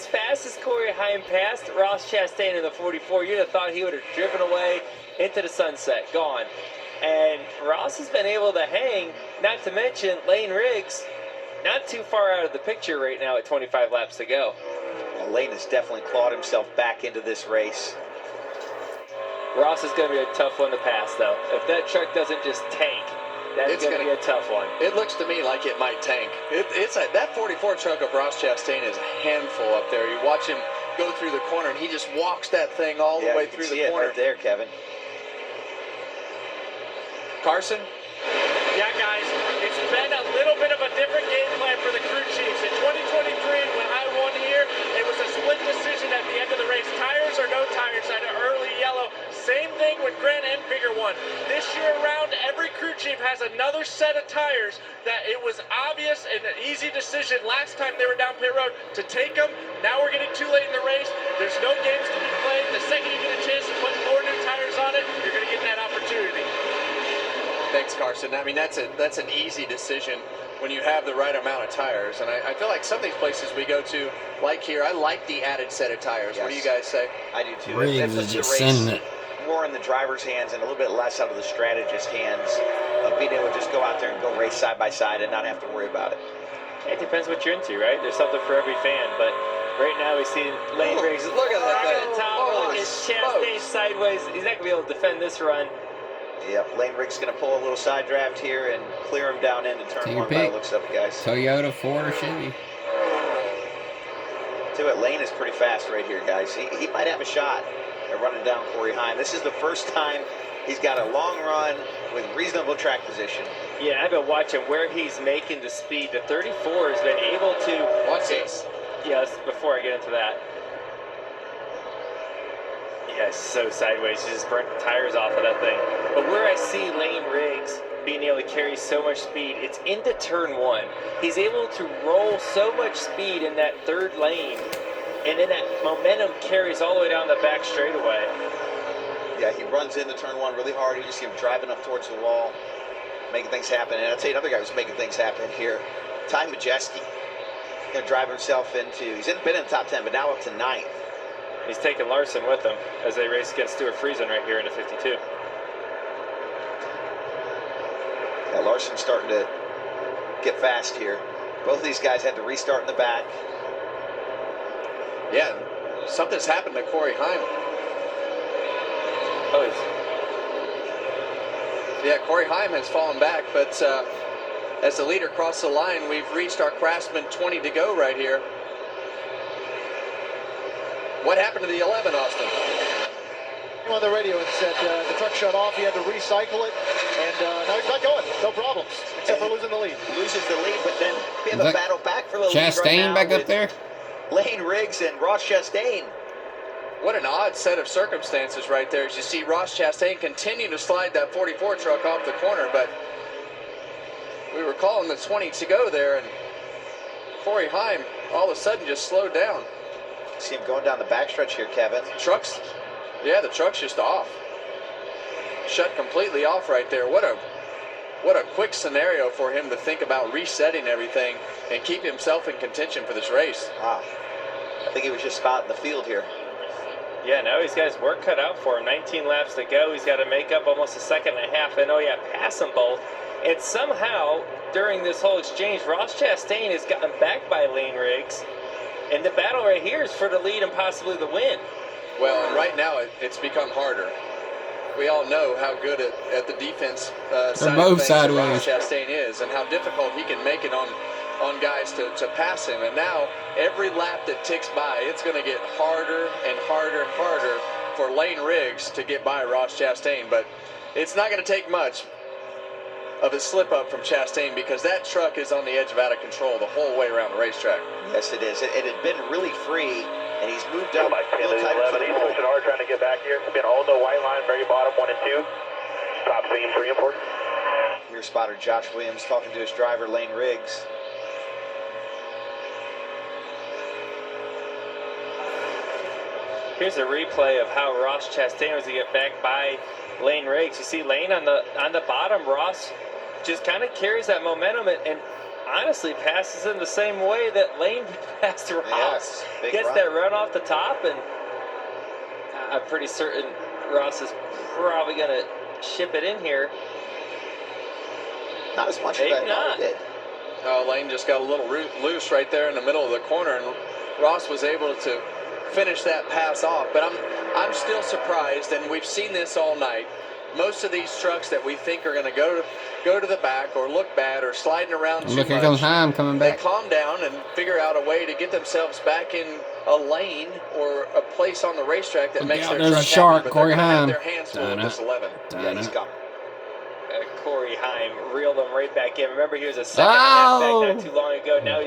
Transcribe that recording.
fast as Corey Heim passed Ross Chastain in the 44, you'd have thought he would have driven away into the sunset, gone. And Ross has been able to hang, not to mention Lane Riggs, not too far out of the picture right now at 25 laps to go. Well, Lane has definitely clawed himself back into this race. Ross is going to be a tough one to pass, though. If that truck doesn't just tank, that's going to be a tough one. It looks to me like it might tank. That 44 truck of Ross Chastain is a handful up there. You watch him go through the corner, and he just walks that thing all the way through the corner. Right there, Kevin. Carson? Yeah, guys, it's been a little bit of a different game plan for the crew chiefs. In 2023, when I won here, it was a split decision at the end of the race. Tires or no tires, at an early yellow. Same thing when Grant Enfinger won. This year around, every crew chief has another set of tires that it was obvious and an easy decision last time they were down pit road to take them. Now we're getting too late in the race. There's no games to be played. The second you get a chance to put 4 new tires on it, you're going to get that opportunity. Thanks, Carson. I mean, that's an easy decision when you have the right amount of tires. And I feel like some of these places we go to, like here, I like the added set of tires. Yes. What do you guys say? I do too. Riggs is just sending it more in the driver's hands and a little bit less out of the strategist's hands of being able to just go out there and go race side by side and not have to worry about it. It depends what you're into, right? There's something for every fan, but right now we see Lane Riggs. Look at that thing. At the top, look at Chastain sideways. He's not going to be able to defend this run. Yep, Lane Riggs going to pull a little side draft here and clear him down into turn one by the looks of it, guys. Toyota, Ford, or Chevy? To it, Lane is pretty fast right here, guys. He might have a shot at running down Corey Heim. This is the first time he's got a long run with reasonable track position. Yeah, I've been watching where he's making the speed. The 34 has been able to... Watch this. Yes, before I get into that. Yeah, so sideways. He just burnt the tires off of that thing. But where I see Lane Riggs being able to carry so much speed, it's into turn one. He's able to roll so much speed in that third lane, and then that momentum carries all the way down the back straightaway. Yeah, he runs into turn one really hard. You just see him driving up towards the wall, making things happen. And I'll tell you another guy who's making things happen here, Ty Majeski. Going to drive himself into, he's been in the top 10, but now up to 9th. He's taking Larson with him as they race against Stuart Friesen right here in the 52. Yeah, Larson's starting to get fast here. Both of these guys had to restart in the back. Yeah, something's happened to Corey Heim. Oh, yeah, Corey Heim has fallen back, but as the leader crossed the line, we've reached our Craftsman 20 to go right here. What happened to the 11, Austin? On the radio, it said the truck shut off. He had to recycle it, and now he's back going. No problems, except for losing the lead. Loses the lead, but then we have a battle back for the lead Chastain right now back up there? Lane Riggs and Ross Chastain. What an odd set of circumstances right there as you see Ross Chastain continue to slide that 44 truck off the corner, but we were calling the 20 to go there, and Corey Heim all of a sudden just slowed down. See him going down the backstretch here, Kevin. The truck's just off. Shut completely off right there. What a quick scenario for him to think about resetting everything and keep himself in contention for this race. Wow. I think he was just spotting the field here. Yeah, now he's got his work cut out for him. 19 laps to go. He's got to make up almost a second and a half. And pass them both. And somehow, during this whole exchange, Ross Chastain has gotten back by Lane Riggs. And the battle right here is for the lead and possibly the win. Well, and right now it's become harder. We all know how good at the defense side of things Ross Chastain is, and how difficult he can make it on guys to pass him. And now every lap that ticks by, it's going to get harder and harder and harder for Lane Riggs to get by Ross Chastain. But it's not going to take much of a slip up from Chastain, because that truck is on the edge of out of control the whole way around the racetrack. Yes, it is. It had been really free, and he's moved up. Pushing hard, trying to get back here. Been holding the white line, very bottom, 1 and 2. Top speed, 3 and 4. Your spotter Josh Williams talking to his driver Lane Riggs. Here's a replay of how Ross Chastain was to get back by Lane Riggs. You see Lane on the bottom. Ross just kind of carries that momentum, and honestly passes him the same way that Lane passed Ross. Yes, big Gets run. that run off the top, and I'm pretty certain Ross is probably going to ship it in here. Not as much Maybe as I thought not. he did. Lane just got a little loose right there in the middle of the corner, and Ross was able to finish that pass off. But I'm still surprised, and we've seen this all night. Most of these trucks that we think are going to go to the back or look bad or sliding around too Look, here much, comes Heim coming they back. calm down and figure out a way to get themselves back in a lane or a place on the racetrack that Look makes out, their there's truck a shark, happy, but Corey they're gonna have Heim. their hands full with this 11. Yeah, he's coming. Corey Heim reeled him right back in. Remember, he was a second and a half back not too long ago. Now he's